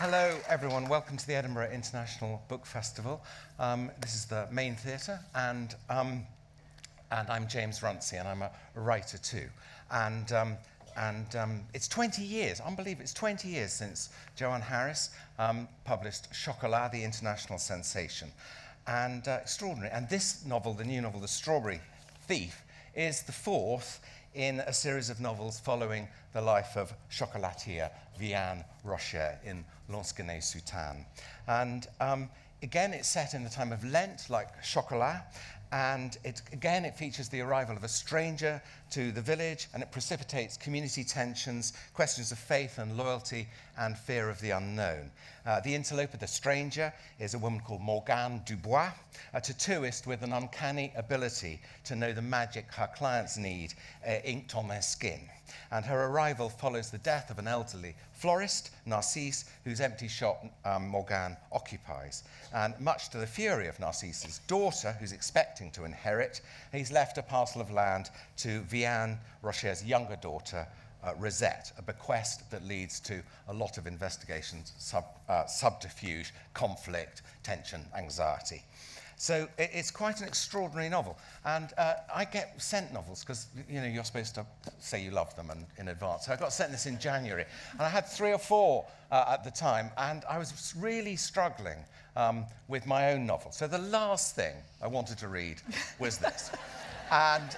Hello, everyone. Welcome to the Edinburgh International Book Festival. This is the main theatre, and I'm James Runcie, and I'm a writer too. And it's 20 years, unbelievable, it's 20 years since Joanne Harris published Chocolat, the international sensation. And extraordinary. And this novel, the new novel, The Strawberry Thief, is the fourth in a series of novels following the life of chocolatier Vianne Rocher in Lansquenet-sous-Tannes. And again, it's set in the time of Lent, like Chocolat, and it features the arrival of a stranger to the village, and it precipitates community tensions, questions of faith and loyalty, and fear of the unknown. The interloper, the stranger, is a woman called Morgane du Bois, a tattooist with an uncanny ability to know the magic her clients need inked on their skin. And her arrival follows the death of an elderly florist, Narcisse, whose empty shop Morgane occupies. And much to the fury of Narcisse's daughter, who's expecting to inherit, he's left a parcel of land to Vianne Rocher's younger daughter, Rosette, a bequest that leads to a lot of investigations, subterfuge, conflict, tension, anxiety. So it's quite an extraordinary novel. And I get sent novels because, you know, you're supposed to say you love them in advance. So I got sent this in January. And I had 3 or 4 at the time, and I was really struggling with my own novel. So the last thing I wanted to read was this. And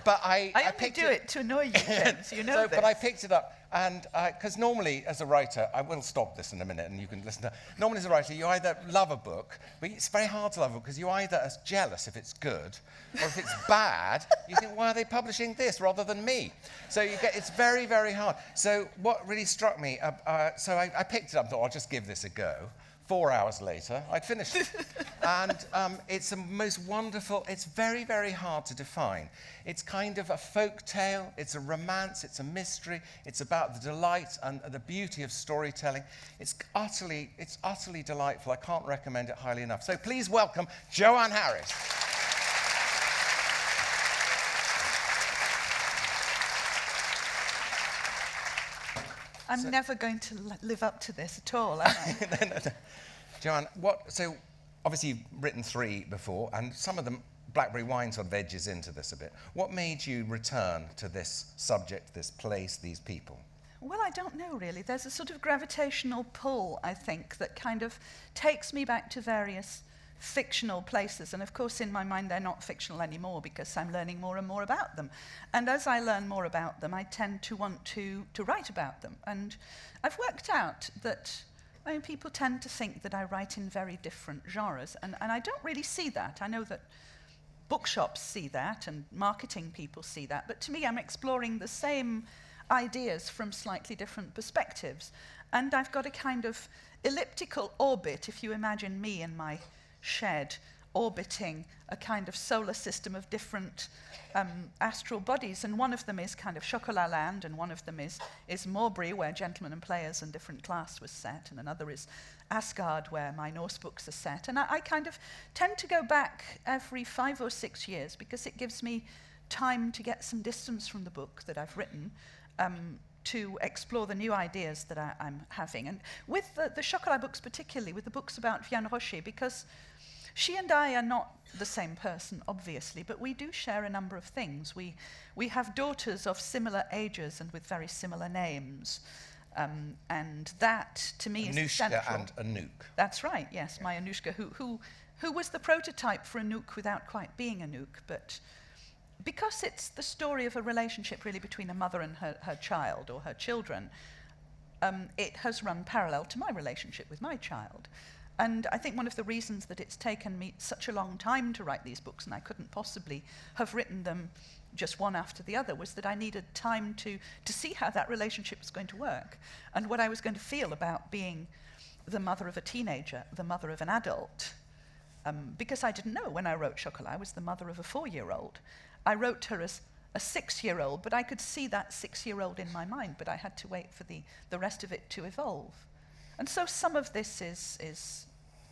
but I picked it to annoy you, James. You know this. But I picked it up, and because normally as a writer, I will stop this in a minute, and you can listen to. Normally as a writer, you either love a book, but it's very hard to love a book because you either are jealous if it's good, or if it's bad, you think, why are they publishing this rather than me? So it's very, very hard. So what really struck me, so I picked it up and thought, I'll just give this a go. 4 hours later, I'd finished it. And it's the most wonderful, it's very, very hard to define. It's kind of a folk tale, it's a romance, it's a mystery, it's about the delight and the beauty of storytelling. It's utterly delightful. I can't recommend it highly enough. So please welcome Joanne Harris. I'm never going to live up to this at all, am I? No. Joanne, so obviously you've written 3 before, and some of them, blackberry wine sort of edges into this a bit. What made you return to this subject, this place, these people? Well, I don't know, really. There's a sort of gravitational pull, I think, that kind of takes me back to various fictional places. And of course, in my mind, they're not fictional anymore because I'm learning more and more about them. And as I learn more about them, I tend to want to write about them. And I've worked out that people tend to think that I write in very different genres. And I don't really see that. I know that bookshops see that and marketing people see that. But to me, I'm exploring the same ideas from slightly different perspectives. And I've got a kind of elliptical orbit, if you imagine me in my shed orbiting a kind of solar system of different astral bodies, and one of them is kind of Chocolat land, and one of them is Bois, where Gentlemen and Players and Different Class was set, and another is Asgard, where my Norse books are set. And I kind of tend to go back every 5 or 6 years because it gives me time to get some distance from the book that I've written, to explore the new ideas that I'm having. And with the Chocolat books particularly, with the books about Vianne Rocher, because she and I are not the same person, obviously, but we do share a number of things. We have daughters of similar ages and with very similar names. And that, to me, is central. Anushka and Anouk. That's right, yes, my Anushka, who was the prototype for Anouk without quite being Anouk, but because it's the story of a relationship really between a mother and her child or her children, it has run parallel to my relationship with my child. And I think one of the reasons that it's taken me such a long time to write these books, and I couldn't possibly have written them just one after the other, was that I needed time to see how that relationship was going to work and what I was going to feel about being the mother of a teenager, the mother of an adult. Because I didn't know when I wrote Chocolat, I was the mother of a 4-year-old. I wrote her as a 6-year-old, but I could see that 6-year-old in my mind, but I had to wait for the rest of it to evolve. And so some of this is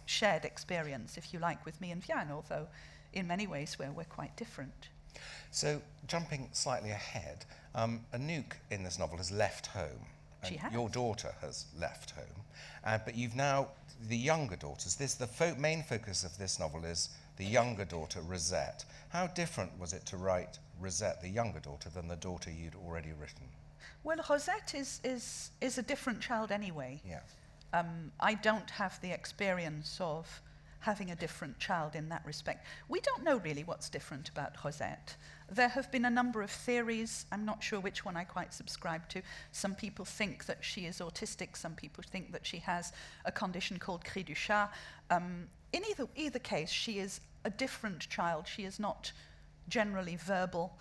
shared experience, if you like, with me and Vianne, although in many ways we're quite different. So jumping slightly ahead, Anouk in this novel has left home. She has. Your daughter has left home, but you've now, the younger daughters, the main focus of this novel is the younger daughter, Rosette. How different was it to write Rosette, the younger daughter, than the daughter you'd already written? Well, Rosette is a different child anyway. Yeah. I don't have the experience of having a different child in that respect. We don't know really what's different about Rosette. There have been a number of theories. I'm not sure which one I quite subscribe to. Some people think that she is autistic. Some people think that she has a condition called cri du chat. In either case, she is a different child. She is not generally verbal.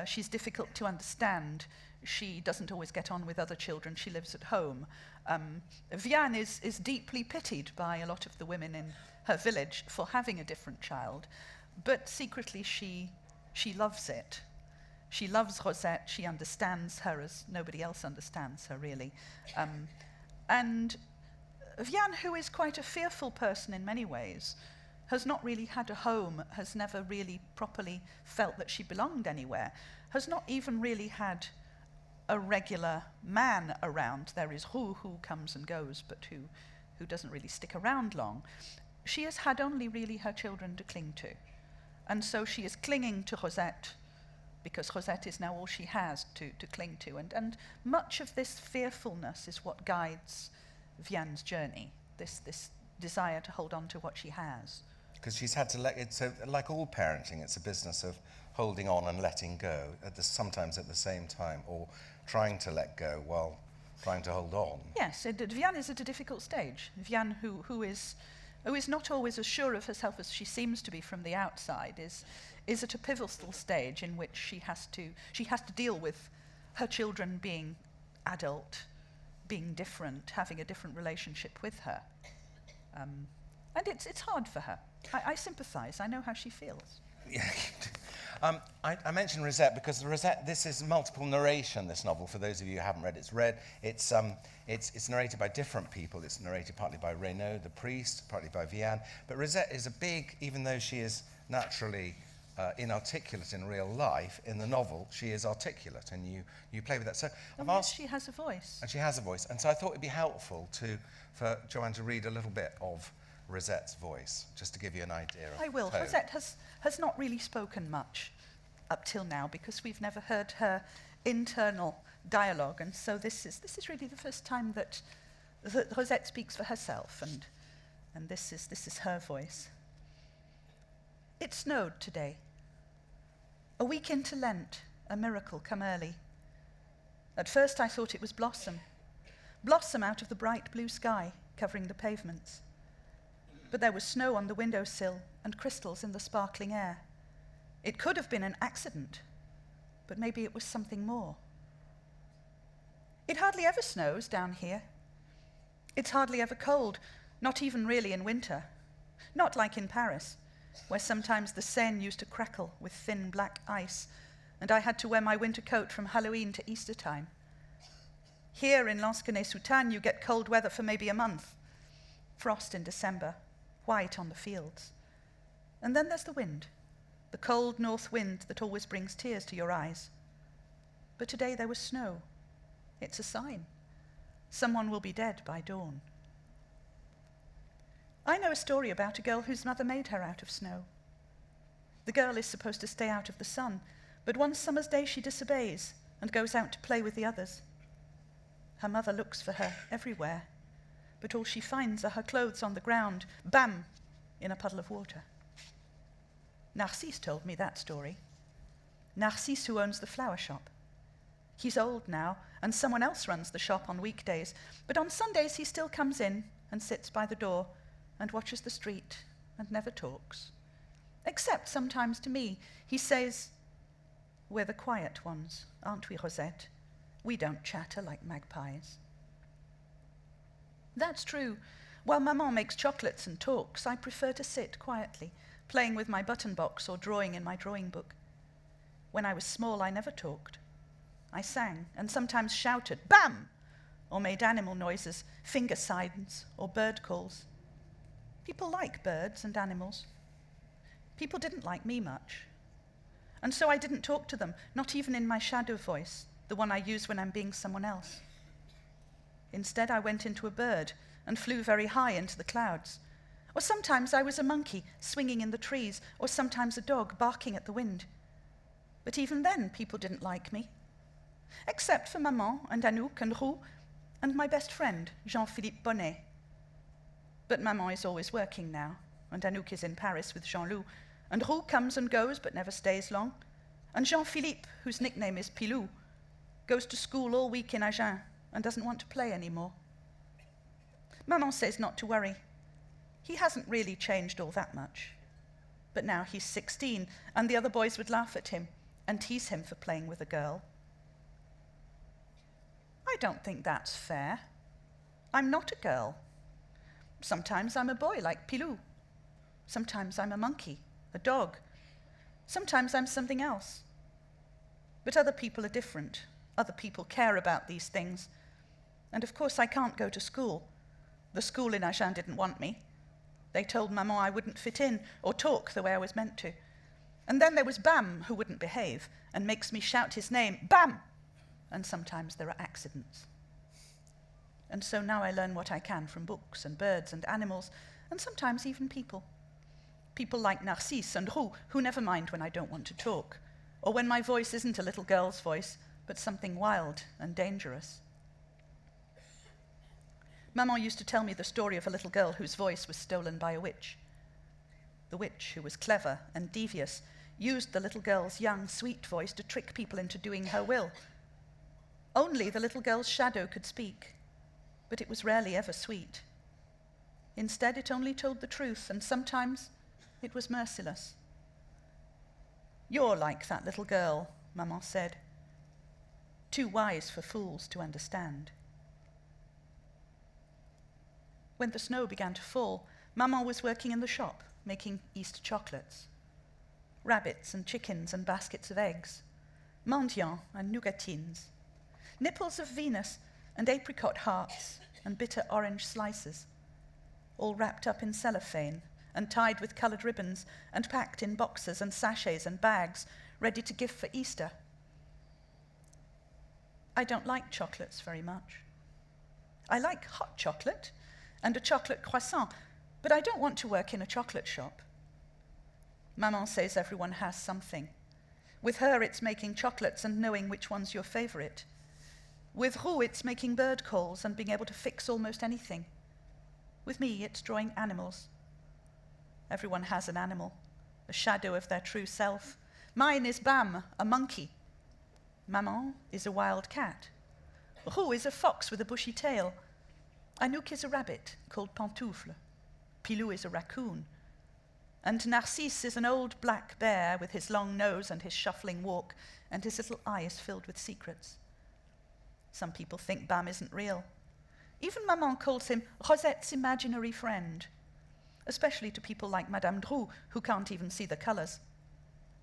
She's difficult to understand. She doesn't always get on with other children. She lives at home. Vianne is deeply pitied by a lot of the women in her village for having a different child, but secretly she loves it. She loves Rosette. She understands her as nobody else understands her, really. And Vianne, who is quite a fearful person in many ways, has not really had a home, has never really properly felt that she belonged anywhere, has not even really had a regular man around. There is Roux, who comes and goes, but who doesn't really stick around long. She has had only really her children to cling to. And so she is clinging to Rosette, because Rosette is now all she has to cling to. And much of this fearfulness is what guides Vianne's journey, this desire to hold on to what she has. Because she's had to like all parenting, it's a business of holding on and letting go, sometimes at the same time, or trying to let go while trying to hold on. Yes, Vianne is at a difficult stage. Vianne, who is not always as sure of herself as she seems to be from the outside, is at a pivotal stage in which she has to deal with her children being adult, being different, having a different relationship with her. And it's hard for her. I sympathise. I know how she feels. Yeah. I mentioned Rosette because this is multiple narration, this novel, for those of you who haven't read it. It's narrated by different people. It's narrated partly by Renaud, the priest, partly by Vianne. But Rosette is even though she is naturally inarticulate in real life, in the novel, she is articulate, and you play with that. So she has a voice. And she has a voice. And so I thought it'd be helpful for Joanne to read a little bit of Rosette's voice, just to give you an idea of I will. tone. Rosette has not really spoken much up till now because we've never heard her internal dialogue, and so this is really the first time that Rosette speaks for herself, and this is her voice. It snowed today. A week into Lent, a miracle come early. At first I thought it was blossom out of the bright blue sky covering the pavements. But there was snow on the windowsill and crystals in the sparkling air. It could have been an accident, but maybe it was something more. It hardly ever snows down here. It's hardly ever cold, not even really in winter. Not like in Paris, where sometimes the Seine used to crackle with thin black ice, and I had to wear my winter coat from Halloween to Easter time. Here in Lansquenet-sous-Tannes, you get cold weather for maybe a month. Frost in December, white on the fields. And then there's the wind, the cold north wind that always brings tears to your eyes. But today there was snow. It's a sign. Someone will be dead by dawn. I know a story about a girl whose mother made her out of snow. The girl is supposed to stay out of the sun, but one summer's day she disobeys and goes out to play with the others. Her mother looks for her everywhere, but all she finds are her clothes on the ground, bam, in a puddle of water. Narcisse told me that story. Narcisse, who owns the flower shop. He's old now, and someone else runs the shop on weekdays, but on Sundays he still comes in and sits by the door and watches the street and never talks. Except sometimes to me. He says, "We're the quiet ones, aren't we, Rosette? We don't chatter like magpies." That's true. While Maman makes chocolates and talks, I prefer to sit quietly, playing with my button box or drawing in my drawing book. When I was small, I never talked. I sang and sometimes shouted, "Bam!" or made animal noises, finger signs or bird calls. People like birds and animals. People didn't like me much. And so I didn't talk to them, not even in my shadow voice, the one I use when I'm being someone else. Instead, I went into a bird and flew very high into the clouds. Or sometimes I was a monkey swinging in the trees, or sometimes a dog barking at the wind. But even then, people didn't like me. Except for Maman and Anouk and Roux and my best friend, Jean-Philippe Bonnet. But Maman is always working now, and Anouk is in Paris with Jean-Loup, and Roux comes and goes but never stays long, and Jean-Philippe, whose nickname is Pilou, goes to school all week in Agen and doesn't want to play anymore. Maman says not to worry. He hasn't really changed all that much. But now he's 16, and the other boys would laugh at him and tease him for playing with a girl. I don't think that's fair. I'm not a girl. Sometimes I'm a boy like Pilou. Sometimes I'm a monkey, a dog. Sometimes I'm something else. But other people are different. Other people care about these things. And of course I can't go to school. The school in Agen didn't want me. They told Maman I wouldn't fit in or talk the way I was meant to. And then there was Bam, who wouldn't behave and makes me shout his name, Bam! And sometimes there are accidents. And so now I learn what I can from books and birds and animals, and sometimes even people. People like Narcisse and Roux, who never mind when I don't want to talk, or when my voice isn't a little girl's voice, but something wild and dangerous. Maman used to tell me the story of a little girl whose voice was stolen by a witch. The witch, who was clever and devious, used the little girl's young, sweet voice to trick people into doing her will. Only the little girl's shadow could speak, but it was rarely ever sweet. Instead, it only told the truth, and sometimes it was merciless. You're like that little girl, Maman said. Too wise for fools to understand. When the snow began to fall, Maman was working in the shop, making Easter chocolates. Rabbits and chickens and baskets of eggs, mendiants and nougatines, nipples of Venus and apricot hearts and bitter orange slices, all wrapped up in cellophane and tied with coloured ribbons and packed in boxes and sachets and bags, ready to gift for Easter. I don't like chocolates very much. I like hot chocolate and a chocolate croissant, but I don't want to work in a chocolate shop. Maman says everyone has something. With her, it's making chocolates and knowing which one's your favourite. With Roux, it's making bird calls and being able to fix almost anything. With me, it's drawing animals. Everyone has an animal, a shadow of their true self. Mine is Bam, a monkey. Maman is a wild cat. Roux is a fox with a bushy tail. Anouk is a rabbit called Pantoufle. Pilou is a raccoon. And Narcisse is an old black bear with his long nose and his shuffling walk and his little eyes filled with secrets. Some people think Bam isn't real. Even Maman calls him Rosette's imaginary friend, especially to people like Madame Drou, who can't even see the colours.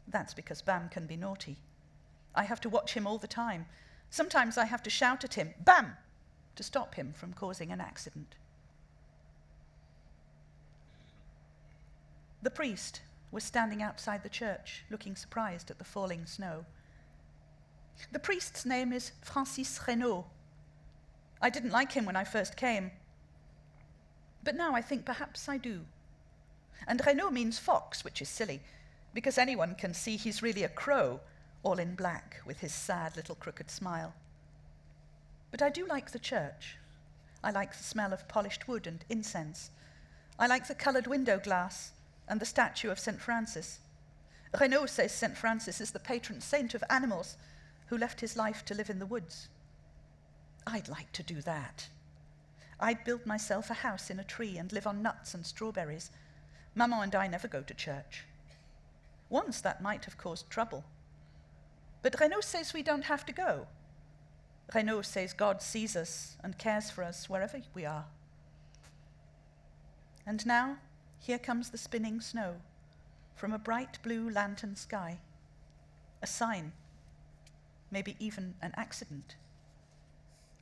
That's because Bam can be naughty. I have to watch him all the time. Sometimes I have to shout at him, Bam! To stop him from causing an accident. The priest was standing outside the church, looking surprised at the falling snow. The priest's name is Francis Renaud. I didn't like him when I first came, but now I think perhaps I do. And Renaud means fox, which is silly, because anyone can see he's really a crow, all in black, with his sad little crooked smile. But I do like the church. I like the smell of polished wood and incense. I like the coloured window glass and the statue of St. Francis. Renaud says St. Francis is the patron saint of animals who left his life to live in the woods. I'd like to do that. I'd build myself a house in a tree and live on nuts and strawberries. Maman and I never go to church. Once that might have caused trouble. But Renaud says we don't have to go. Renaud says God sees us and cares for us wherever we are. And now, here comes the spinning snow from a bright blue lantern sky. A sign, maybe even an accident.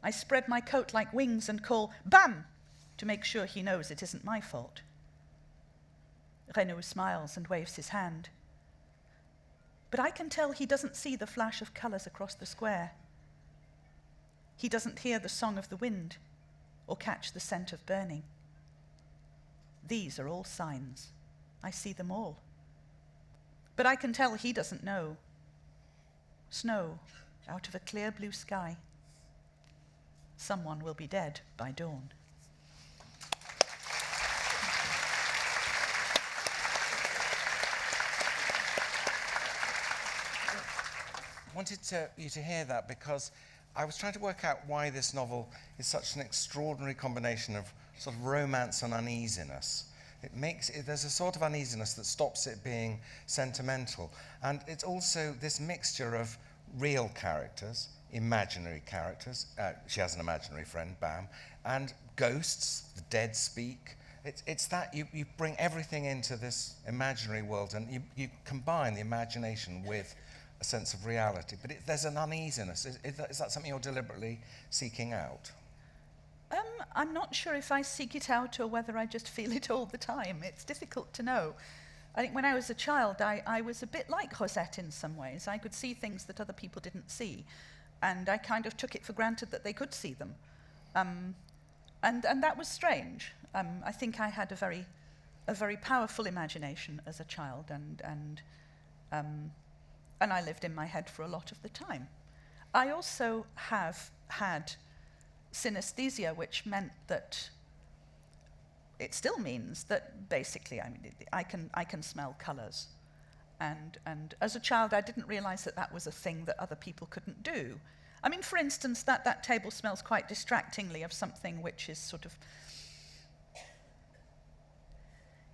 I spread my coat like wings and call, Bam! To make sure he knows it isn't my fault. Renaud smiles and waves his hand. But I can tell he doesn't see the flash of colours across the square. He doesn't hear the song of the wind or catch the scent of burning. These are all signs. I see them all. But I can tell he doesn't know. Snow out of a clear blue sky. Someone will be dead by dawn. I wanted you to hear that because I was trying to work out why this novel is such an extraordinary combination of sort of romance and uneasiness. There's a sort of uneasiness that stops it being sentimental. And it's also this mixture of real characters, imaginary characters. She has an imaginary friend, Bam, and ghosts, the dead speak. It's that you bring everything into this imaginary world and you combine the imagination with a sense of reality. But there's an uneasiness. Is that something you're deliberately seeking out? I'm not sure if I seek it out or whether I just feel it all the time. It's difficult to know. I think when I was a child, I was a bit like Rosette in some ways. I could see things that other people didn't see, and I kind of took it for granted that they could see them. And that was strange. I think I had a very powerful imagination as a child, and I lived in my head for a lot of the time. I also have had synesthesia, which meant that it still means that basically, I can smell colours, and as a child, I didn't realise that was a thing that other people couldn't do. I mean, for instance, that table smells quite distractingly of something which is sort of,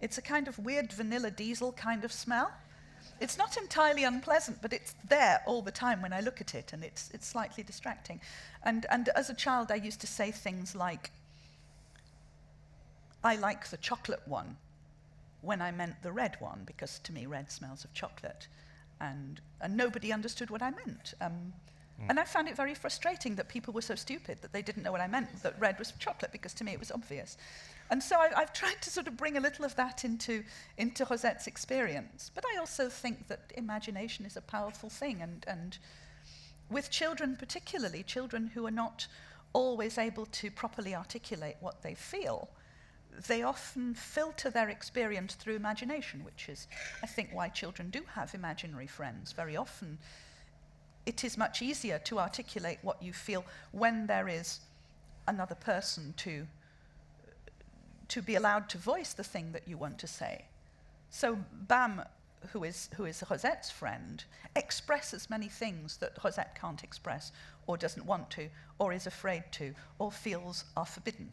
it's a kind of weird vanilla diesel kind of smell. It's not entirely unpleasant, but it's there all the time when I look at it, and it's slightly distracting. And as a child, I used to say things like, I like the chocolate one, when I meant the red one, because to me red smells of chocolate. And nobody understood what I meant. And I found it very frustrating that people were so stupid that they didn't know what I meant, that red was chocolate, because to me it was obvious. And so I've tried to sort of bring a little of that into Rosette's experience. But I also think that imagination is a powerful thing. And with children particularly, children who are not always able to properly articulate what they feel, they often filter their experience through imagination, which is, I think, why children do have imaginary friends. Very often, it is much easier to articulate what you feel when there is another person to be allowed to voice the thing that you want to say. So Bam, who is Rosette's friend, expresses many things that Rosette can't express, or doesn't want to, or is afraid to, or feels are forbidden.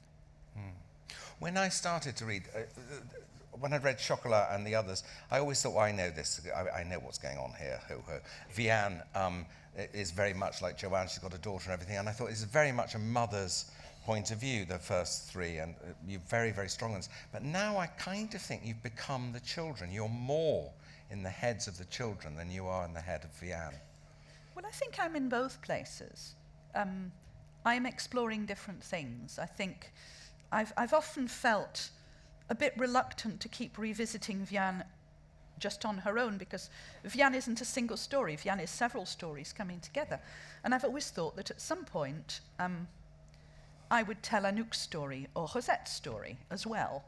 When I started to read, when I'd read Chocolat and the others, I always thought, well, I know this, I know what's going on here. Vianne is very much like Joanne, she's got a daughter and everything, and I thought this is very much a mother's point of view, the first three, and you're very, very strong ones. But now I kind of think you've become the children. You're more in the heads of the children than you are in the head of Vianne. Well, I think I'm in both places. I'm exploring different things. I think I've often felt a bit reluctant to keep revisiting Vianne just on her own, because Vianne isn't a single story. Vianne is several stories coming together. And I've always thought that at some point, I would tell Anouk's story or Rosette's story as well,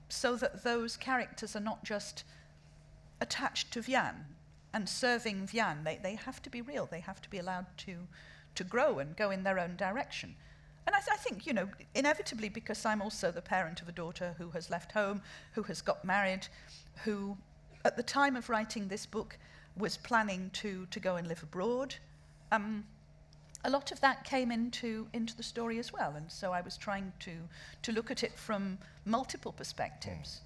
so that those characters are not just attached to Vianne and serving Vianne. They have to be real. They have to be allowed to grow and go in their own direction. And I think, inevitably, because I'm also the parent of a daughter who has left home, who has got married, who, at the time of writing this book, was planning to go and live abroad, a lot of that came into the story as well. And so I was trying to look at it from multiple perspectives.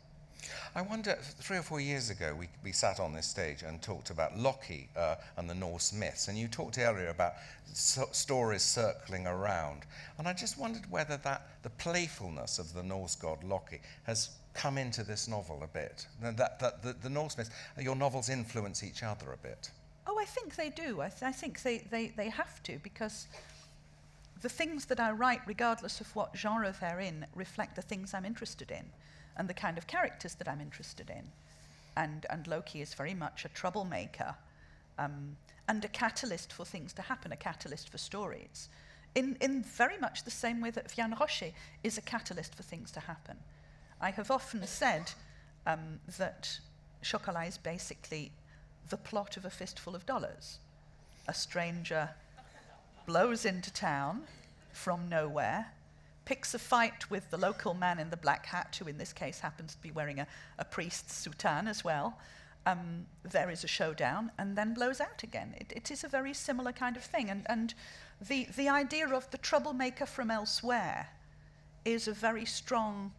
I wonder, 3 or 4 years ago, we sat on this stage and talked about Loki and the Norse myths, and you talked earlier about stories circling around. And I just wondered whether the playfulness of the Norse god Loki has come into this novel a bit, that the Norse myths, your novels influence each other a bit. Oh, I think they do. I think they have to, because the things that I write, regardless of what genre they're in, reflect the things I'm interested in and the kind of characters that I'm interested in. And Loki is very much a troublemaker and a catalyst for things to happen, a catalyst for stories. in very much the same way that Vianne Rocher is a catalyst for things to happen. I have often said that Chocolat is basically the plot of A Fistful of Dollars. A stranger blows into town from nowhere, picks a fight with the local man in the black hat, who in this case happens to be wearing a priest's soutane as well. There is a showdown, and then blows out again. It is a very similar kind of thing. And the idea of the troublemaker from elsewhere is a very strong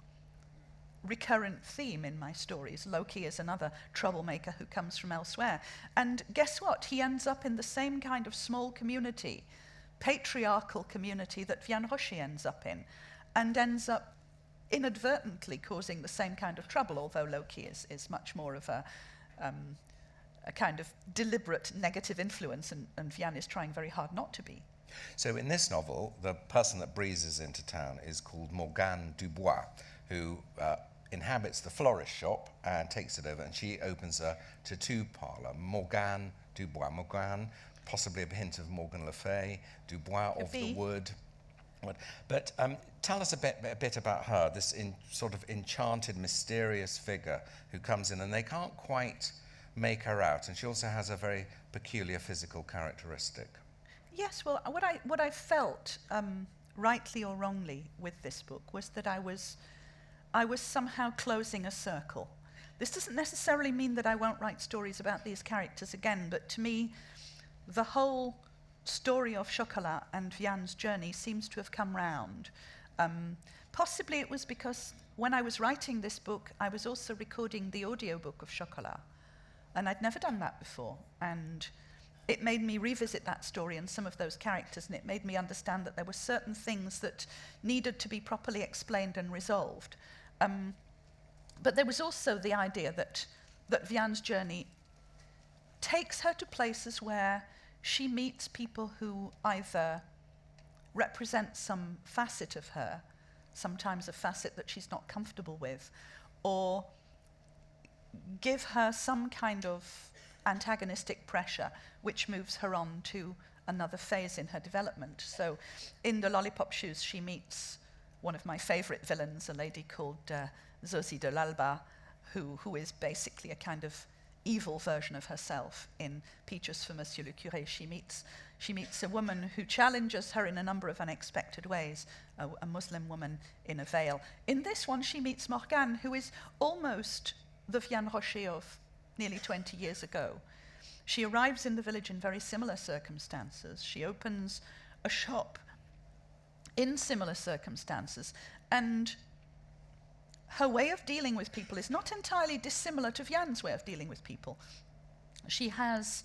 recurrent theme in my stories. Loki is another troublemaker who comes from elsewhere. And guess what? He ends up in the same kind of small community, patriarchal community that Vianne Rocher ends up in, and ends up inadvertently causing the same kind of trouble, although Loki is much more of a kind of deliberate negative influence, and Vianne is trying very hard not to be. So in this novel, the person that breezes into town is called Morgane Dubois, who inhabits the florist shop and takes it over, and she opens a tattoo parlor. Morgane Dubois. Morgane, possibly a hint of Morgan Le Fay, Dubois of the wood. But tell us a bit about her, this sort of enchanted, mysterious figure who comes in, and they can't quite make her out, and she also has a very peculiar physical characteristic. Yes, well, what I felt, rightly or wrongly, with this book was that I was somehow closing a circle. This doesn't necessarily mean that I won't write stories about these characters again, but to me, the whole story of Chocolat and Vianne's journey seems to have come round. Possibly it was because when I was writing this book, I was also recording the audiobook of Chocolat, and I'd never done that before. And it made me revisit that story and some of those characters, and it made me understand that there were certain things that needed to be properly explained and resolved. But there was also the idea that Vianne's journey takes her to places where she meets people who either represent some facet of her, sometimes a facet that she's not comfortable with, or give her some kind of antagonistic pressure which moves her on to another phase in her development. So in The Lollipop Shoes, she meets one of my favorite villains, a lady called Zosie de l'Alba, who is basically a kind of evil version of herself. In Peaches for Monsieur le Curé, she meets a woman who challenges her in a number of unexpected ways, a Muslim woman in a veil. In this one, she meets Morgane, who is almost the Vianne Rocher of nearly 20 years ago. She arrives in the village in very similar circumstances. She opens a shop in similar circumstances, and her way of dealing with people is not entirely dissimilar to Vianne's way of dealing with people. She has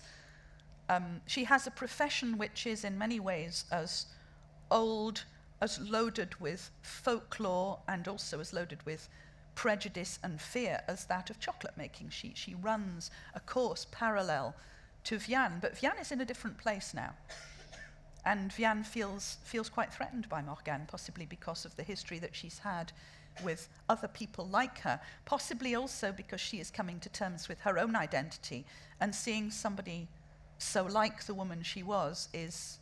a profession which is in many ways as old, as loaded with folklore, and also as loaded with prejudice and fear as that of chocolate making. She runs a course parallel to Vianne, but Vianne is in a different place now. And Vianne feels quite threatened by Morgane, possibly because of the history that she's had with other people like her, possibly also because she is coming to terms with her own identity, and seeing somebody so like the woman she was is,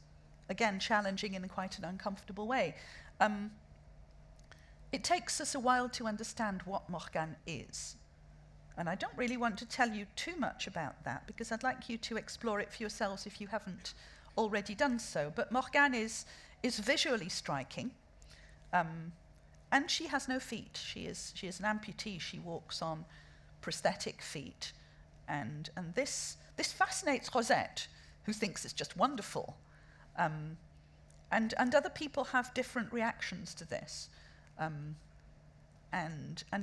again, challenging in quite an uncomfortable way. It takes us a while to understand what Morgane is. And I don't really want to tell you too much about that, because I'd like you to explore it for yourselves if you haven't already done so. But Morgane is visually striking, and she has no feet. She is an amputee. She walks on prosthetic feet, and this fascinates Rosette, who thinks it's just wonderful. And other people have different reactions to this. And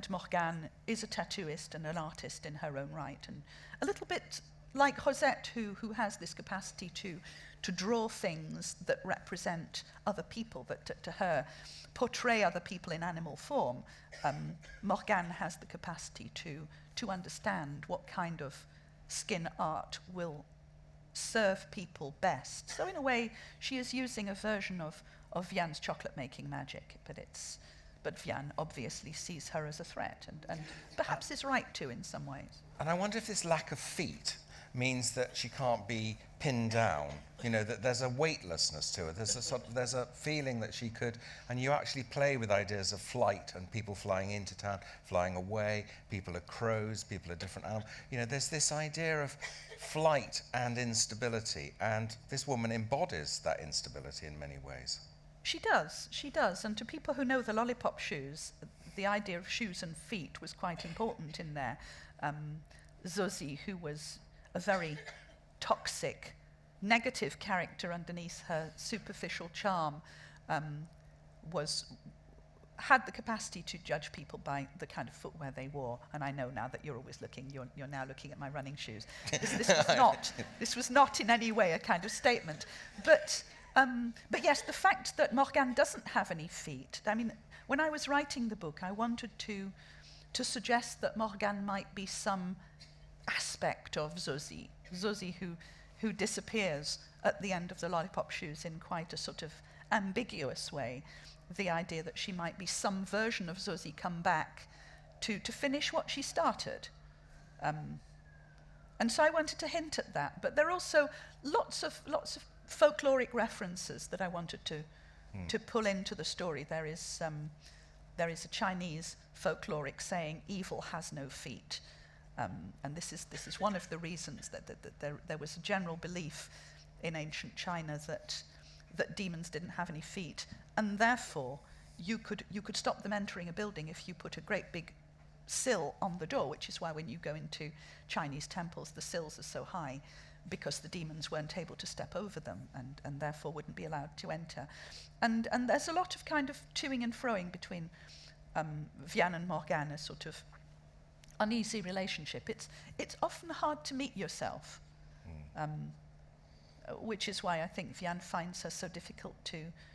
Morgane is a tattooist and an artist in her own right, and a little bit like Rosette, who has this capacity to draw things that represent other people, that to her portray other people in animal form. Morgane has the capacity to understand what kind of skin art will serve people best. So in a way, she is using a version of Vianne's chocolate making magic, but Vianne obviously sees her as a threat, and perhaps is right to in some ways. And I wonder if this lack of feet means that she can't be pinned down. You know, that there's a weightlessness to her. There's a feeling that she could, and you actually play with ideas of flight and people flying into town, flying away. People are crows, people are different animals. You know, there's this idea of flight and instability, and this woman embodies that instability in many ways. She does. And to people who know the lollipop shoes, the idea of shoes and feet was quite important in there. Zosie, who was a very toxic, negative character underneath her superficial charm, had the capacity to judge people by the kind of footwear they wore. And I know now that you're always looking, you're now looking at my running shoes. This was not in any way a kind of statement. But yes, the fact that Morgane doesn't have any feet, I mean, when I was writing the book, I wanted to suggest that Morgane might be some aspect of Zosie who disappears at the end of the lollipop shoes in quite a sort of ambiguous way. The idea that she might be some version of Zosie come back to finish what she started. And so I wanted to hint at that. But there are also lots of folkloric references that I wanted to pull into the story. There is a Chinese folkloric saying, "Evil has no feet." And this is one of the reasons that there was a general belief in ancient China that demons didn't have any feet, and therefore you could stop them entering a building if you put a great big sill on the door, which is why when you go into Chinese temples the sills are so high, because the demons weren't able to step over them and therefore wouldn't be allowed to enter. And there's a lot of kind of toing and froing between Vianne and Morgane, a sort of uneasy relationship. It's often hard to meet yourself, which is why I think Vianne finds her so difficult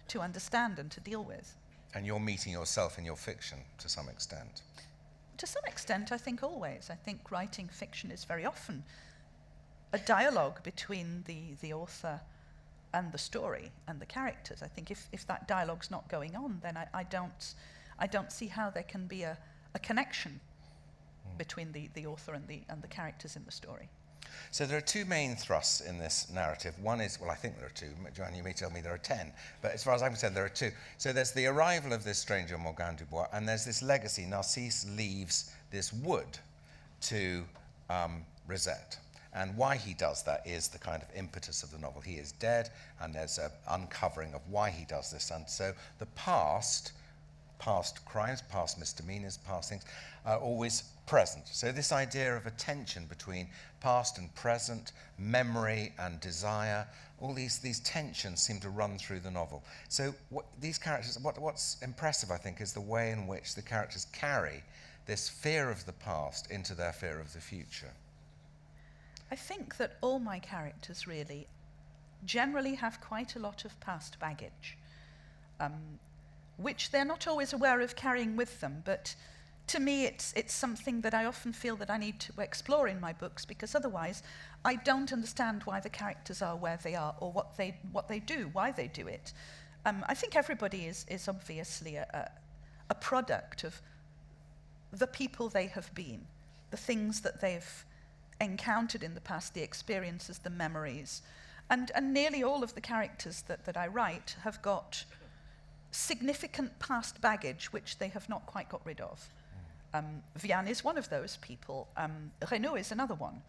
to understand and to deal with. And you're meeting yourself in your fiction to some extent. To some extent, I think always. I think writing fiction is very often a dialogue between the author and the story and the characters. I think if that dialogue's not going on, then I don't see how there can be a connection between the author and the characters in the story. So there are two main thrusts in this narrative. One is, well, I think there are two. Joanne, you may tell me there are 10, but as far as I'm concerned, there are two. So there's the arrival of this stranger, Morgane du Bois, and there's this legacy. Narcisse leaves this wood to Rosette. And why he does that is the kind of impetus of the novel. He is dead, and there's an uncovering of why he does this. And so the past crimes, past misdemeanors, past things, are always present. So this idea of a tension between past and present, memory and desire, all these tensions seem to run through the novel. So these characters, what's impressive, I think, is the way in which the characters carry this fear of the past into their fear of the future. I think that all my characters really generally have quite a lot of past baggage, which they're not always aware of carrying with them, but to me it's something that I often feel that I need to explore in my books, because otherwise I don't understand why the characters are where they are, or what they do, why they do it. I think everybody is obviously a product of the people they have been, the things that they've encountered in the past, the experiences, the memories. And nearly all of the characters that I write have got significant past baggage which they have not quite got rid of. Vianne is one of those people. Renaud is another one.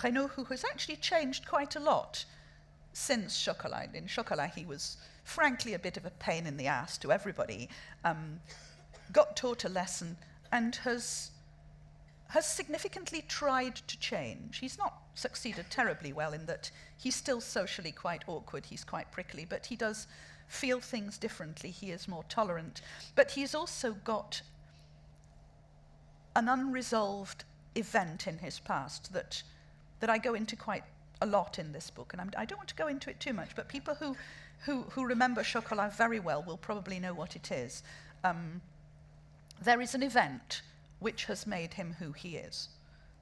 Renaud, who has actually changed quite a lot since Chocolat. In Chocolat, he was frankly a bit of a pain in the ass to everybody, got taught a lesson, and has significantly tried to change. He's not succeeded terribly well in that he's still socially quite awkward, he's quite prickly, but he does feel things differently, he is more tolerant. But he's also got an unresolved event in his past that I go into quite a lot in this book, and I don't want to go into it too much, but people who remember Chocolat very well will probably know what it is. There is an event which has made him who he is.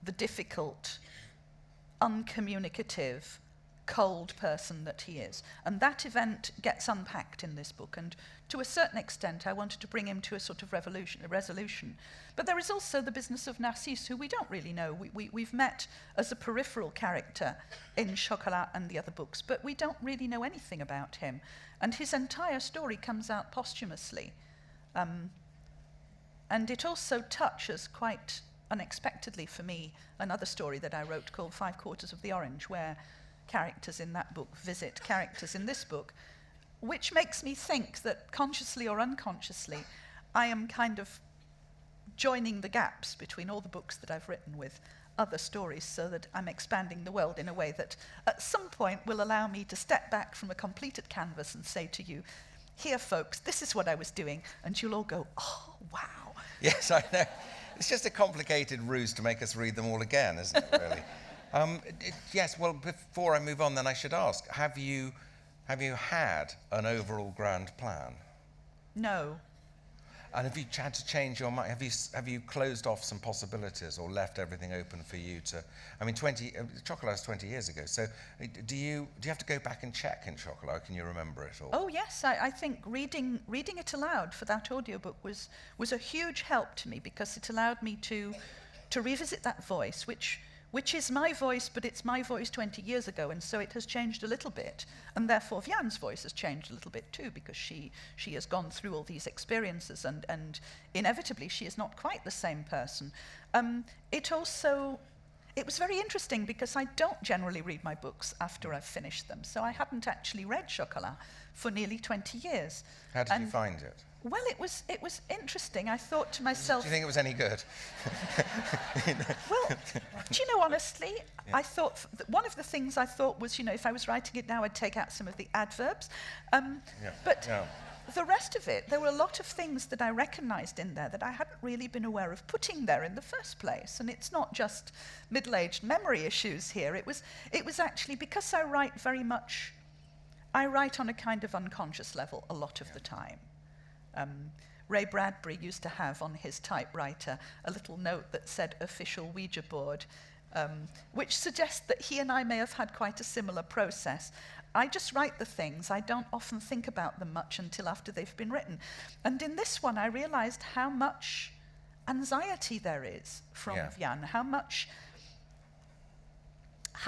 The difficult, uncommunicative, cold person that he is. And that event gets unpacked in this book, and to a certain extent I wanted to bring him to a sort of resolution. But there is also the business of Narcisse, who we don't really know. We've met as a peripheral character in Chocolat and the other books, but we don't really know anything about him. And his entire story comes out posthumously. And it also touches quite unexpectedly for me another story that I wrote called 5/4 of the Orange, where characters in that book visit characters in this book, which makes me think that consciously or unconsciously I am kind of joining the gaps between all the books that I've written with other stories, so that I'm expanding the world in a way that at some point will allow me to step back from a completed canvas and say to you, here folks, this is what I was doing, and you'll all go, oh wow. Yes, I know. It's just a complicated ruse to make us read them all again, isn't it, really? Yes, well, before I move on, then I should ask, have you had an overall grand plan? No. And have you had to change your mind? Have you closed off some possibilities or left everything open for you to? I mean, Chocolat was 20 years ago. So, do you have to go back and check in Chocolat? Can you remember it all? Oh yes, I think reading it aloud for that audiobook was a huge help to me, because it allowed me to revisit that voice, which is my voice, but it's my voice 20 years ago, and so it has changed a little bit. And therefore Vianne's voice has changed a little bit too, because she has gone through all these experiences, and inevitably she is not quite the same person. It was very interesting, because I don't generally read my books after I've finished them, so I hadn't actually read Chocolat for nearly 20 years. How did you find it? Well, it was interesting. I thought to myself... Do you think it was any good? Well, do you know, honestly, yeah. I thought... one of the things I thought was, if I was writing it now, I'd take out some of the adverbs. The rest of it, there were a lot of things that I recognised in there that I hadn't really been aware of putting there in the first place. And it's not just middle-aged memory issues here. It was actually, because I write very much... I write on a kind of unconscious level a lot of the time. Ray Bradbury used to have on his typewriter a little note that said official Ouija board, which suggests that he and I may have had quite a similar process. I just write the things. I don't often think about them much until after they've been written. And in this one, I realized how much anxiety there is from Vianne, how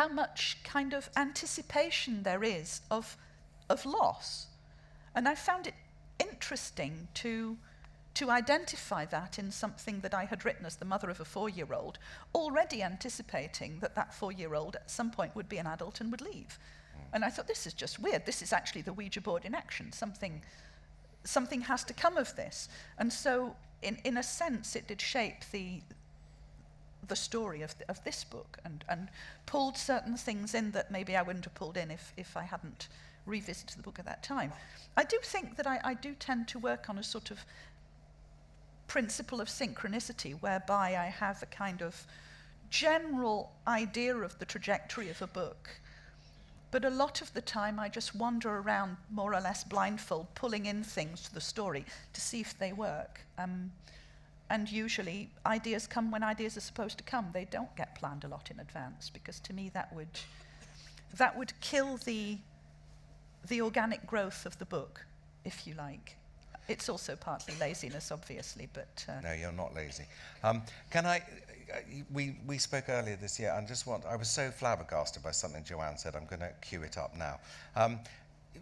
much kind of anticipation there is of loss. And I found it interesting to identify that in something that I had written as the mother of a 4-year-old, already anticipating that 4-year-old at some point would be an adult and would leave. And I thought, this is just weird. This is actually the Ouija board in action. Something has to come of this. And so, in a sense, it did shape the story of this book, and pulled certain things in that maybe I wouldn't have pulled in if I hadn't revisited the book at that time. I do think that I do tend to work on a sort of principle of synchronicity, whereby I have a kind of general idea of the trajectory of a book, but a lot of the time I just wander around more or less blindfold, pulling in things to the story to see if they work. And usually ideas come when ideas are supposed to come. They don't get planned a lot in advance, because to me that would kill the organic growth of the book, if you like. It's also partly laziness, obviously, but... No, you're not lazy. We spoke earlier this year, and I was so flabbergasted by something Joanne said, I'm going to cue it up now.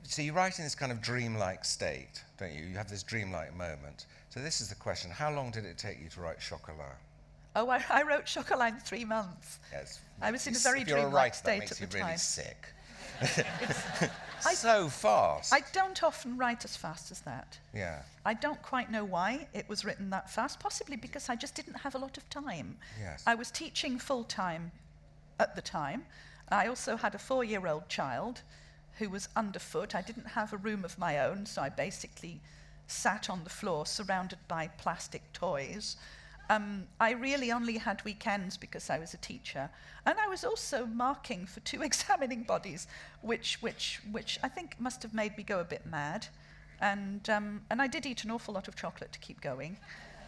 So you write in this kind of dreamlike state, don't you? You have this dreamlike moment. So this is the question, how long did it take you to write Chocolat? Oh, I wrote Chocolat in 3 months. Yes. I was in a very dreamlike state at the time. That makes you really sick. So fast. I don't often write as fast as that. Yeah. I don't quite know why it was written that fast, possibly because I just didn't have a lot of time. Yes. I was teaching full-time at the time. I also had a 4-year-old child who was underfoot. I didn't have a room of my own, so I basically sat on the floor surrounded by plastic toys. I really only had weekends because I was a teacher. And I was also marking for 2 examining bodies, which I think must have made me go a bit mad. And I did eat an awful lot of chocolate to keep going.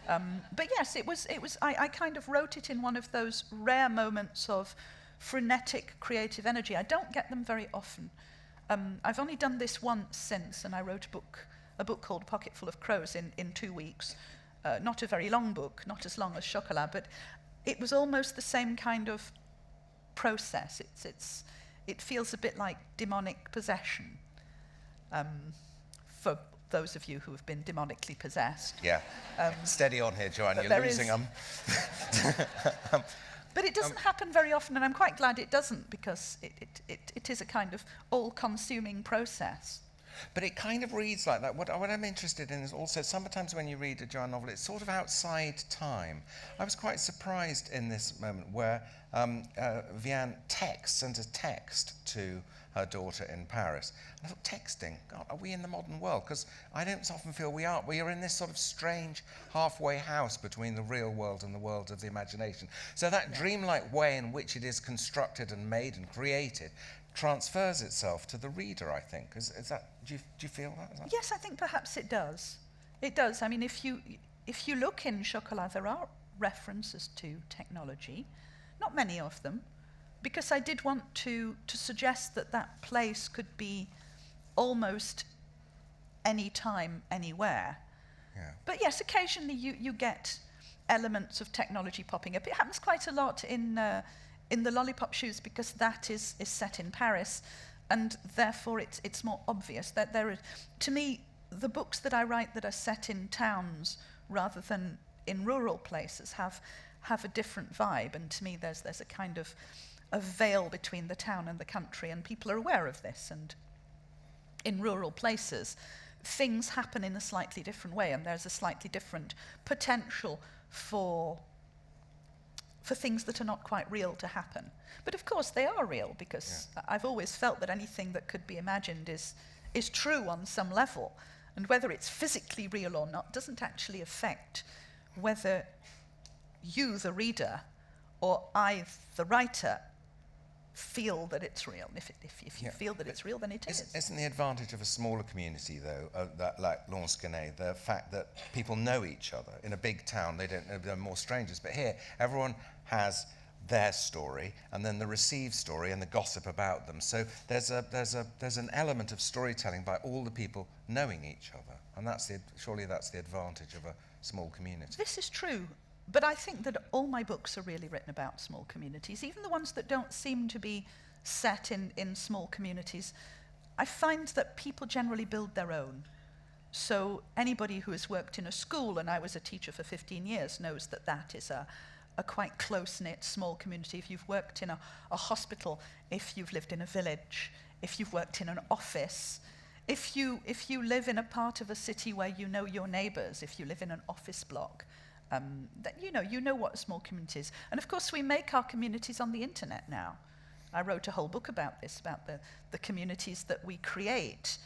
But yes, it was. I kind of wrote it in one of those rare moments of frenetic creative energy. I don't get them very often. I've only done this once since, and I wrote a book called Pocketful of Crows in 2 weeks. Not a very long book, not as long as Chocolat, but it was almost the same kind of process. It feels a bit like demonic possession, for those of you who have been demonically possessed. Yeah. Steady on here, Joanne. You're losing them. But it doesn't happen very often, and I'm quite glad it doesn't, because it is a kind of all-consuming process. But it kind of reads like that. What I'm interested in is also, sometimes when you read a Joanne novel, it's sort of outside time. I was quite surprised in this moment where Vianne sends a text to her daughter in Paris. And I thought, texting, God, are we in the modern world? Because I don't often feel we are. We are in this sort of strange halfway house between the real world and the world of the imagination. So that dreamlike way in which it is constructed and made and created transfers itself to the reader, I think. Is that, do you feel that? Yes, I think perhaps it does. It does. I mean, if you look in Chocolat, there are references to technology, not many of them, because I did want to suggest that place could be almost any time, anywhere. Yeah. But yes, occasionally you get elements of technology popping up. It happens quite a lot in the Lollipop Shoes, because that is set in Paris, and therefore it's more obvious that there is, to me, the books that I write that are set in towns rather than in rural places have a different vibe, and to me there's a kind of a veil between the town and the country, and people are aware of this, and in rural places things happen in a slightly different way, and there's a slightly different potential for things that are not quite real to happen. But of course they are real, because I've always felt that anything that could be imagined is true on some level, and whether it's physically real or not doesn't actually affect whether you, the reader, or I, the writer, feel that it's real. If you feel that it's real, then it is. Isn't the advantage of a smaller community, though, that like Lansquenet, the fact that people know each other? In a big town, they're more strangers. But here, everyone has their story, and then the received story and the gossip about them. So there's an element of storytelling by all the people knowing each other, and surely that's the advantage of a small community. This is true. But I think that all my books are really written about small communities, even the ones that don't seem to be set in small communities. I find that people generally build their own. So anybody who has worked in a school, and I was a teacher for 15 years, knows that is a quite close-knit small community. If you've worked in a hospital, if you've lived in a village, if you've worked in an office, if you live in a part of a city where you know your neighbours, if you live in an office block, that you know what a small community is. And of course we make our communities on the internet now. I wrote a whole book about this, about the communities that we create,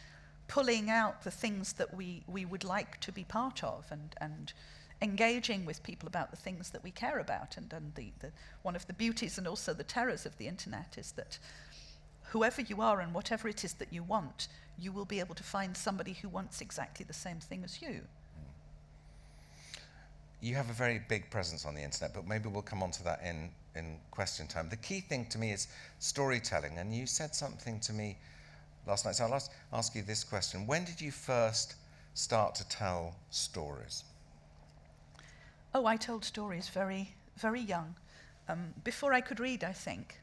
pulling out the things that we would like to be part of, and engaging with people about the things that we care about. And the one of the beauties and also the terrors of the internet is that whoever you are and whatever it is that you want, you will be able to find somebody who wants exactly the same thing as you. You have a very big presence on the internet, but maybe we'll come on to that in question time. The key thing to me is storytelling, and you said something to me last night, so I'll ask you this question. When did you first start to tell stories? Oh, I told stories very, very young. Before I could read, I think.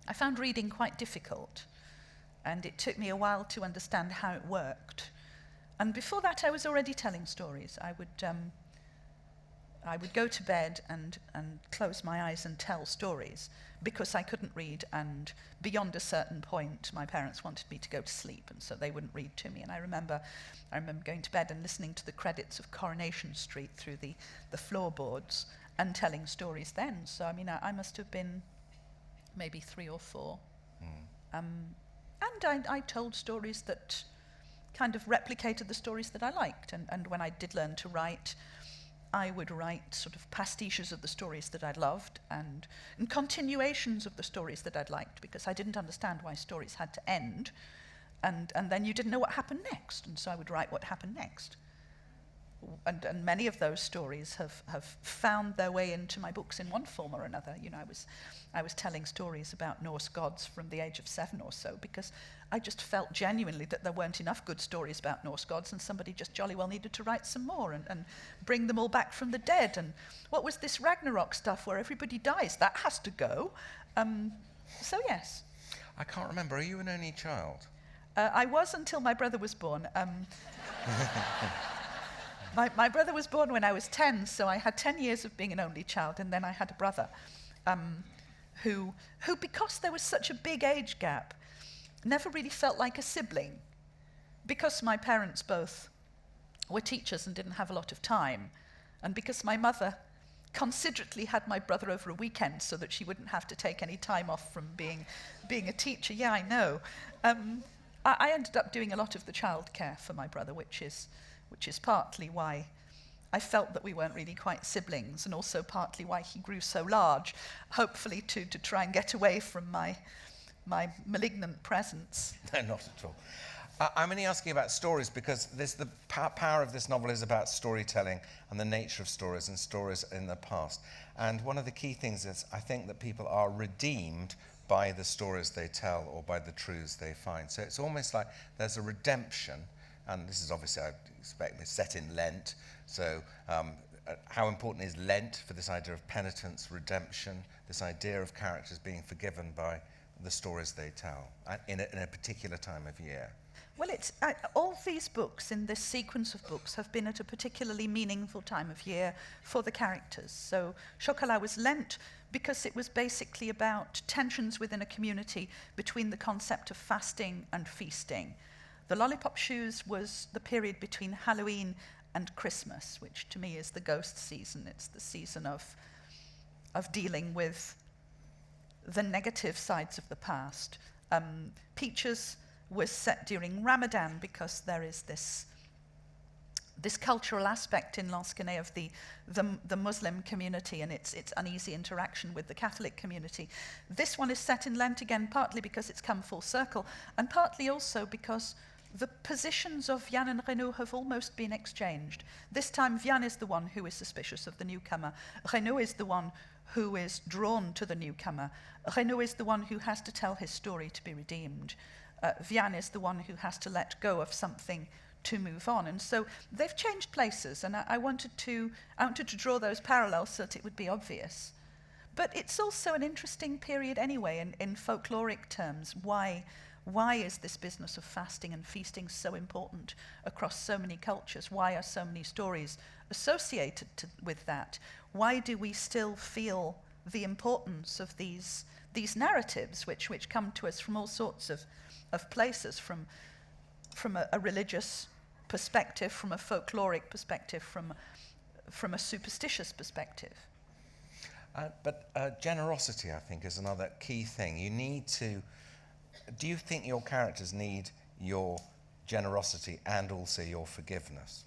I found reading quite difficult, and it took me a while to understand how it worked. And before that, I was already telling stories. I would go to bed and close my eyes and tell stories, because I couldn't read, and beyond a certain point my parents wanted me to go to sleep, and so they wouldn't read to me. And I remember going to bed and listening to the credits of Coronation Street through the floorboards and telling stories then. So I mean, I must have been maybe 3 or 4. And I told stories that kind of replicated the stories that I liked, and when I did learn to write, I would write sort of pastiches of the stories that I'd loved, and continuations of the stories that I'd liked, because I didn't understand why stories had to end, and then you didn't know what happened next, and so I would write what happened next. and many of those stories have found their way into my books in one form or another. You know, I was telling stories about Norse gods from the age of 7 or so because I just felt genuinely that there weren't enough good stories about Norse gods, and somebody just jolly well needed to write some more and bring them all back from the dead. And what was this Ragnarok stuff where everybody dies? That has to go. So yes. I can't remember. Are you an only child? I was until my brother was born. My brother was born when I was 10, so I had 10 years of being an only child, and then I had a brother who, because there was such a big age gap, never really felt like a sibling. Because my parents both were teachers and didn't have a lot of time, and because my mother considerately had my brother over a weekend so that she wouldn't have to take any time off from being a teacher. Yeah, I know. I ended up doing a lot of the childcare for my brother, which is partly why I felt that we weren't really quite siblings, and also partly why he grew so large, hopefully to try and get away from my malignant presence. No, not at all. I'm only asking about stories because the power of this novel is about storytelling and the nature of stories and stories in the past. And one of the key things is I think that people are redeemed by the stories they tell or by the truths they find. So it's almost like there's a redemption, and this is obviously, I expect, set in Lent. So how important is Lent for this idea of penitence, redemption, this idea of characters being forgiven by the stories they tell in a particular time of year? Well, all these books in this sequence of books have been at a particularly meaningful time of year for the characters. So Chocolat was Lent because it was basically about tensions within a community between the concept of fasting and feasting. The Lollipop Shoes was the period between Halloween and Christmas, which to me is the ghost season. It's the season of dealing with the negative sides of the past. Peaches was set during Ramadan because there is this cultural aspect in Lansquenet of the Muslim community and its uneasy interaction with the Catholic community. This one is set in Lent again, partly because it's come full circle, and partly also because the positions of Vianne and Renaud have almost been exchanged. This time Vianne is the one who is suspicious of the newcomer. Renaud is the one who is drawn to the newcomer. Renaud is the one who has to tell his story to be redeemed. Vianne is the one who has to let go of something to move on. And so they've changed places, and I wanted to draw those parallels so that it would be obvious. But it's also an interesting period anyway in folkloric terms. Why is this business of fasting and feasting so important across so many cultures? Why are so many stories associated with that? Why do we still feel the importance of these narratives which come to us from all sorts of places, from a religious perspective, from a folkloric perspective, from a superstitious perspective? But generosity, I think, is another key thing. You need to... Do you think your characters need your generosity and also your forgiveness?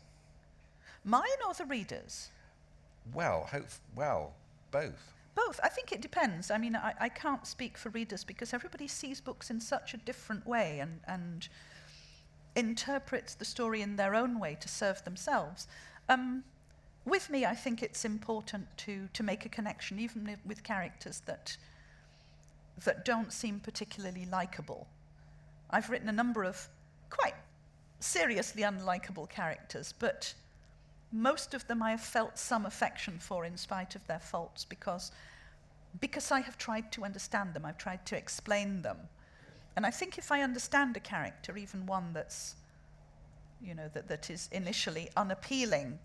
Mine or the readers? Well, both. Both. I think it depends. I mean, I can't speak for readers because everybody sees books in such a different way and interprets the story in their own way to serve themselves. With me, I think it's important to make a connection, even with characters that don't seem particularly likable. I've written a number of quite seriously unlikable characters, but most of them I have felt some affection for in spite of their faults because I have tried to understand them, I've tried to explain them. And I think if I understand a character, even one that's, that is initially unappealing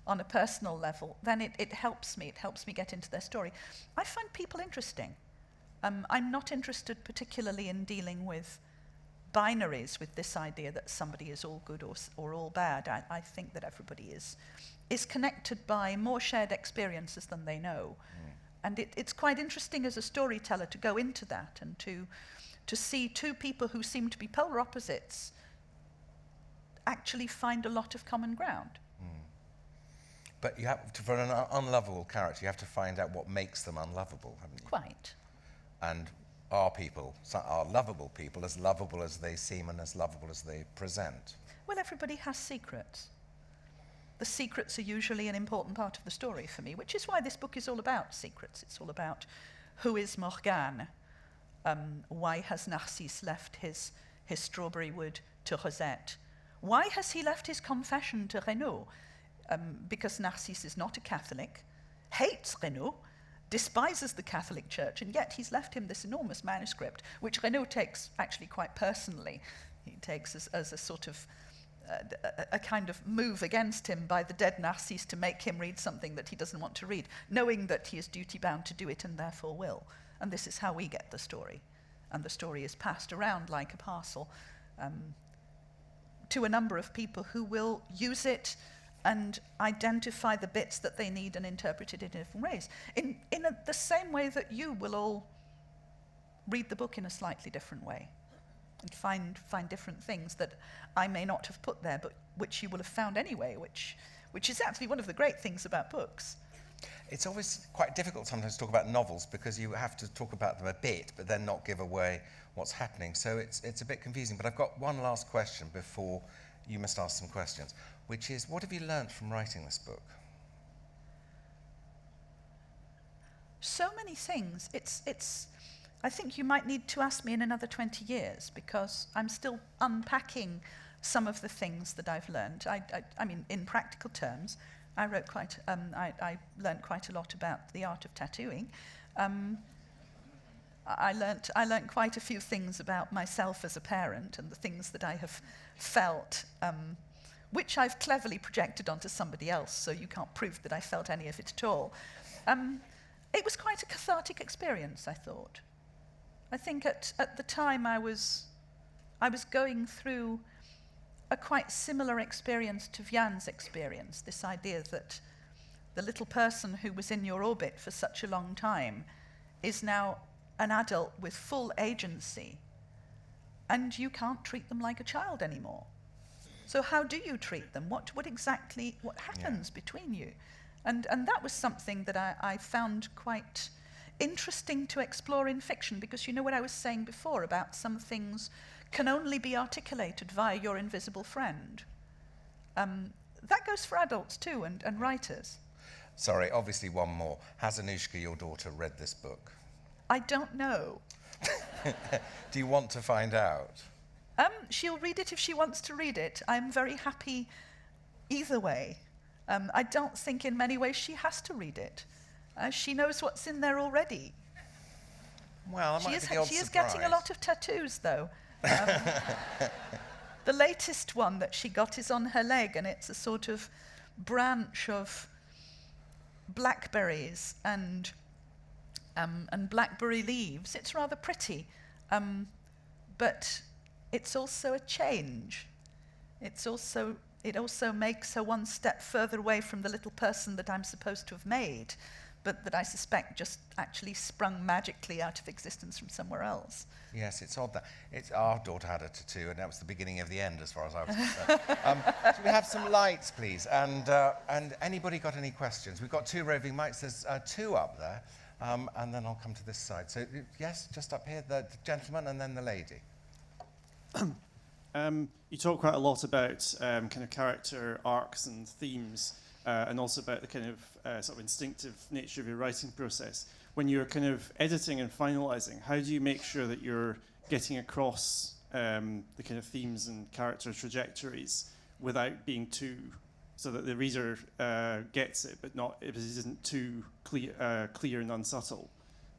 on a personal level, then it helps me get into their story. I find people interesting. I'm not interested particularly in dealing with binaries, with this idea that somebody is all good or all bad. I think that everybody is connected by more shared experiences than they know. Mm. And it's quite interesting as a storyteller to go into that and to see two people who seem to be polar opposites actually find a lot of common ground. Mm. But you have to, for an unlovable character, you have to find out what makes them unlovable, haven't you? Quite. And are lovable people as lovable as they seem and as lovable as they present? Well, everybody has secrets. the secrets are usually an important part of the story for me, which is why this book is all about secrets. It's all about who is Morgane, why has Narcisse left his strawberry wood to Rosette, why has he left his confession to Renaud, because Narcisse is not a Catholic, hates Renaud, despises the Catholic Church, and yet he's left him this enormous manuscript, which Renaud takes actually quite personally. He takes as a sort of a kind of move against him by the dead Narcisse to make him read something that he doesn't want to read, knowing that he is duty-bound to do it and therefore will. And this is how we get the story. And the story is passed around like a parcel to a number of people who will use it and identify the bits that they need and interpret it in different ways. In the same way that you will all read the book in a slightly different way and find different things that I may not have put there, but which you will have found anyway, which is actually one of the great things about books. It's always quite difficult sometimes to talk about novels because you have to talk about them a bit, but then not give away what's happening. So it's a bit confusing. But I've got one last question before you must ask some questions, which is, what have you learnt from writing this book? So many things. I think you might need to ask me in another 20 years because I'm still unpacking some of the things that I've learned. I mean, in practical terms, I learned quite a lot about the art of tattooing. I learned quite a few things about myself as a parent and the things that I have felt, which I've cleverly projected onto somebody else, so you can't prove that I felt any of it at all. It was quite a cathartic experience, I thought. I think at the time I was going through a quite similar experience to Vianne's experience, this idea that the little person who was in your orbit for such a long time is now an adult with full agency, and you can't treat them like a child anymore. So how do you treat them? What happens between you? And that was something that I found quite interesting to explore in fiction, because you know what I was saying before about some things can only be articulated via your invisible friend. That goes for adults too, and writers. Sorry, obviously one more. Has Anushka, your daughter, read this book? I don't know. Do you want to find out? She'll read it if she wants to read it. I'm very happy either way. I don't think in many ways she has to read it. She knows what's in there already. Well, she is getting a lot of tattoos, though. The latest one that she got is on her leg, and it's a sort of branch of blackberries and blackberry leaves. It's rather pretty, but it's also a change. It also makes her one step further away from the little person that I'm supposed to have made, but that I suspect just actually sprung magically out of existence from somewhere else. Yes, it's odd that our daughter had a tattoo, and that was the beginning of the end, as far as I was concerned. Should we have some lights, please? And anybody got any questions? We've got two roving mics. There's two up there, and then I'll come to this side. So yes, just up here, the gentleman, and then the lady. You talk quite a lot about kind of character arcs and themes, and also about the kind of sort of instinctive nature of your writing process. When you're kind of editing and finalising, how do you make sure that you're getting across the kind of themes and character trajectories without being too, so that the reader gets it, but not if it isn't too clear and unsubtle?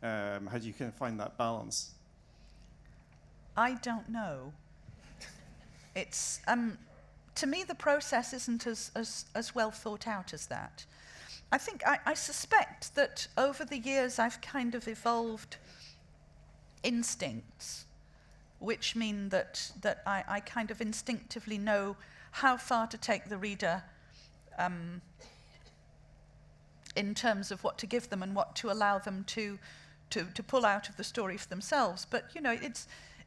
How do you kind of find that balance? I don't know. It's to me the process isn't as well thought out as that. I think I suspect that over the years I've kind of evolved instincts, which mean that I kind of instinctively know how far to take the reader in terms of what to give them and what to allow them to pull out of the story for themselves. But you know,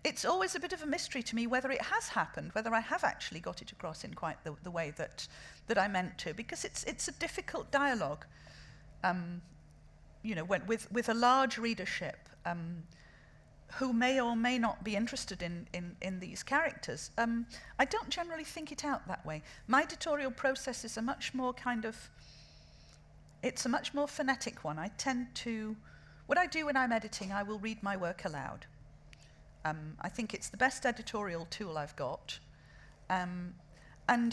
it's always a bit of a mystery to me whether it has happened, whether I have actually got it across in quite the way that I meant to, because it's a difficult dialogue. You know, with a large readership, who may or may not be interested in these characters. I don't generally think it out that way. My editorial process is a much more it's a much more phonetic one. I tend to, what I do when I'm editing, I will read my work aloud. I think it's the best editorial tool I've got. And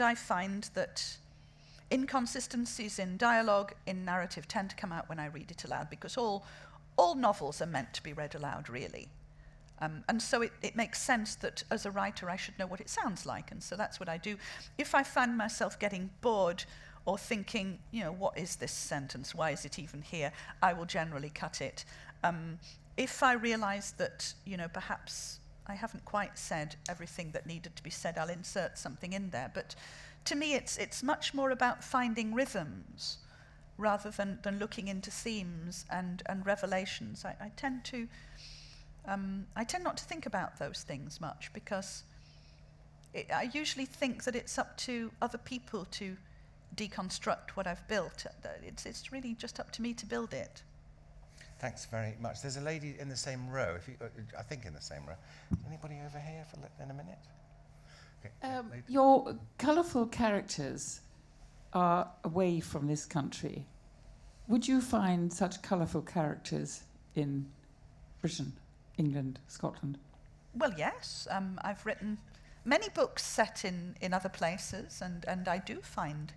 I find that inconsistencies in dialogue, in narrative, tend to come out when I read it aloud, because all novels are meant to be read aloud, really. And so it makes sense that as a writer I should know what it sounds like, and so that's what I do. If I find myself getting bored or thinking, what is this sentence, why is it even here, I will generally cut it. If I realise that, perhaps I haven't quite said everything that needed to be said, I'll insert something in there. But to me, it's much more about finding rhythms rather than looking into themes and revelations. I tend not to think about those things much, because I usually think that it's up to other people to deconstruct what I've built. It's really just up to me to build it. Thanks very much. There's a lady in the same row, I think in the same row. Is anybody over here in a minute? Okay, your colourful characters are away from this country. Would you find such colourful characters in Britain, England, Scotland? Well, yes. I've written many books set in other places, and I do find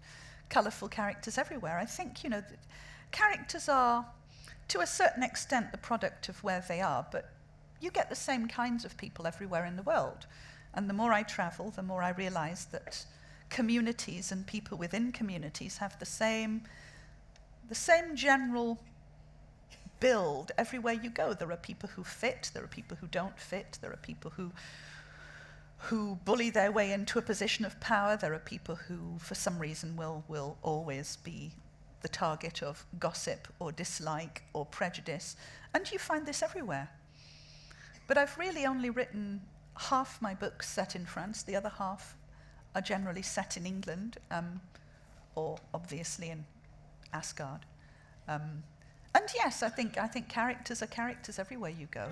colourful characters everywhere. I think, characters are, to a certain extent, the product of where they are, but you get the same kinds of people everywhere in the world. And the more I travel, the more I realise that communities and people within communities have the same general build everywhere you go. There are people who fit, there are people who don't fit, there are people who bully their way into a position of power, there are people who, for some reason, will always be the target of gossip or dislike or prejudice. And you find this everywhere. But I've really only written half my books set in France. The other half are generally set in England, or obviously in Asgard. And yes, I think characters are characters everywhere you go.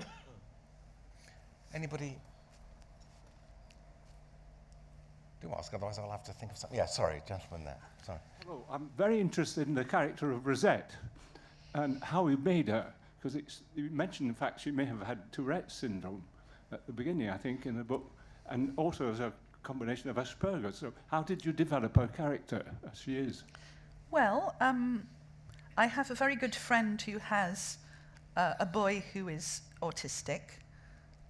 Anybody? Do ask, otherwise I'll have to think of something. Yeah, sorry, gentleman there. Sorry. Hello, I'm very interested in the character of Rosette and how you made her, because you mentioned, in fact, she may have had Tourette's syndrome at the beginning, I think, in the book, and also as a combination of Asperger's. So how did you develop her character as she is? Well, I have a very good friend who has a boy who is autistic,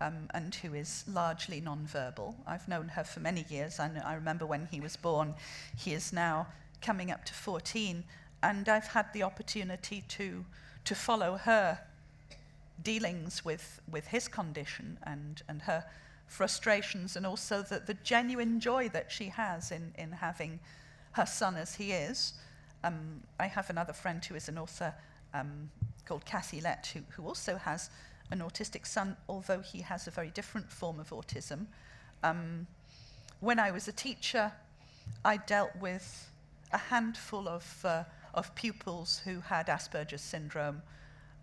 and who is largely non-verbal. I've known her for many years. I remember when he was born. He is now coming up to 14, and I've had the opportunity to follow her dealings with his condition and her frustrations, and also the genuine joy that she has in having her son as he is. I have another friend who is an author called Cathy Lett, who also has an autistic son, although he has a very different form of autism. When I was a teacher, I dealt with a handful of pupils who had Asperger's syndrome,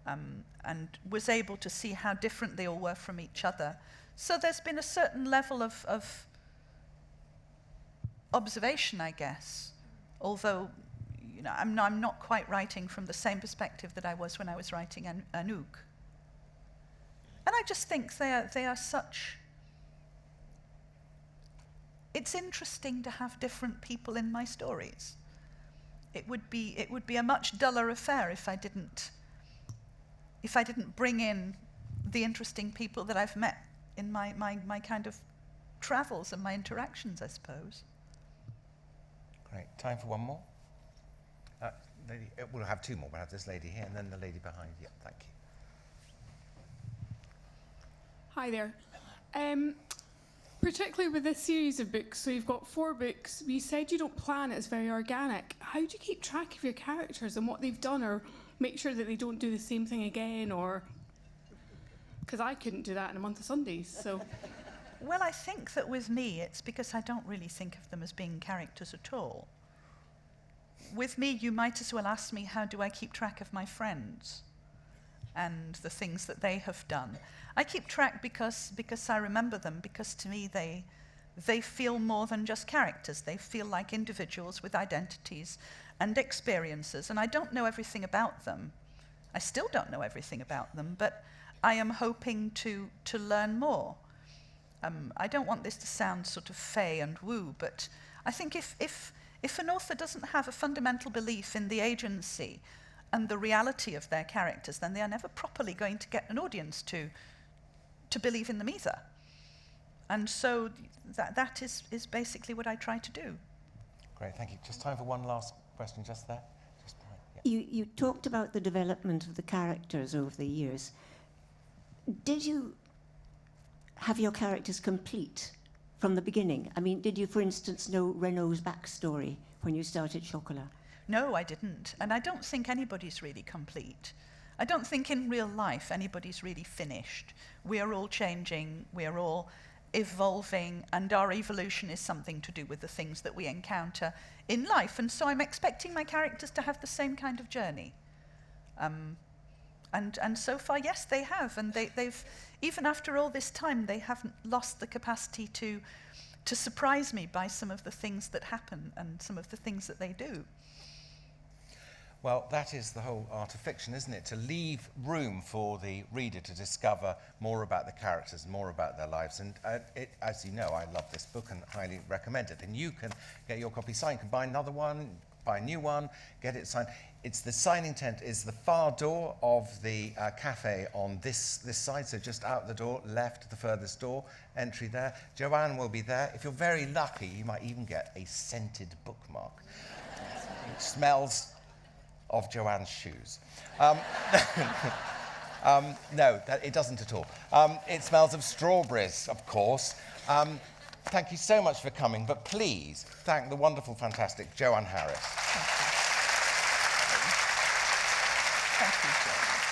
and was able to see how different they all were from each other. So there's been a certain level of observation, I guess, although I'm not quite writing from the same perspective that I was when I was writing Anouk. And I just think they are such... It's interesting to have different people in my stories. It would be a much duller affair if I didn't bring in the interesting people that I've met in my kind of travels and my interactions, I suppose. Great. Time for one more. We'll have two more. We'll have this lady here and then the lady behind. Yeah, thank you. Hi there. Particularly with this series of books, so you've got 4 books, you said you don't plan it as very organic. How do you keep track of your characters and what they've done, or make sure that they don't do the same thing again, or... Because I couldn't do that in a month of Sundays, so... Well, I think that with me, it's because I don't really think of them as being characters at all. With me, you might as well ask me, how do I keep track of my friends? and the things that they have done. I keep track because I remember them, because to me they feel more than just characters. They feel like individuals with identities and experiences, and I don't know everything about them. I still don't know everything about them, but I am hoping to learn more. I don't want this to sound sort of fey and woo, but I think if an author doesn't have a fundamental belief in the agency and the reality of their characters, then they are never properly going to get an audience to believe in them either. And so that is basically what I try to do. Great, thank you. Just time for one last question just there. Just behind, yeah. You talked about the development of the characters over the years. Did you have your characters complete from the beginning? I mean, did you, for instance, know Renault's backstory when you started Chocolat? No, I didn't. And I don't think anybody's really complete. I don't think in real life anybody's really finished. We are all changing, we are all evolving, and our evolution is something to do with the things that we encounter in life. And so I'm expecting my characters to have the same kind of journey. And so far, yes, they have. And they've, even after all this time, they haven't lost the capacity to surprise me by some of the things that happen and some of the things that they do. Well, that is the whole art of fiction, isn't it? To leave room for the reader to discover more about the characters, more about their lives. And as you know, I love this book and highly recommend it. And you can get your copy signed. You can buy another one, buy a new one, get it signed. It's the signing tent is the far door of the cafe on this side, so just out the door, left, the furthest door, entry there. Joanne will be there. If you're very lucky, you might even get a scented bookmark. It smells of Joanne's shoes. No, it doesn't at all. It smells of strawberries, of course. Thank you so much for coming, but please thank the wonderful, fantastic Joanne Harris. Thank you, James.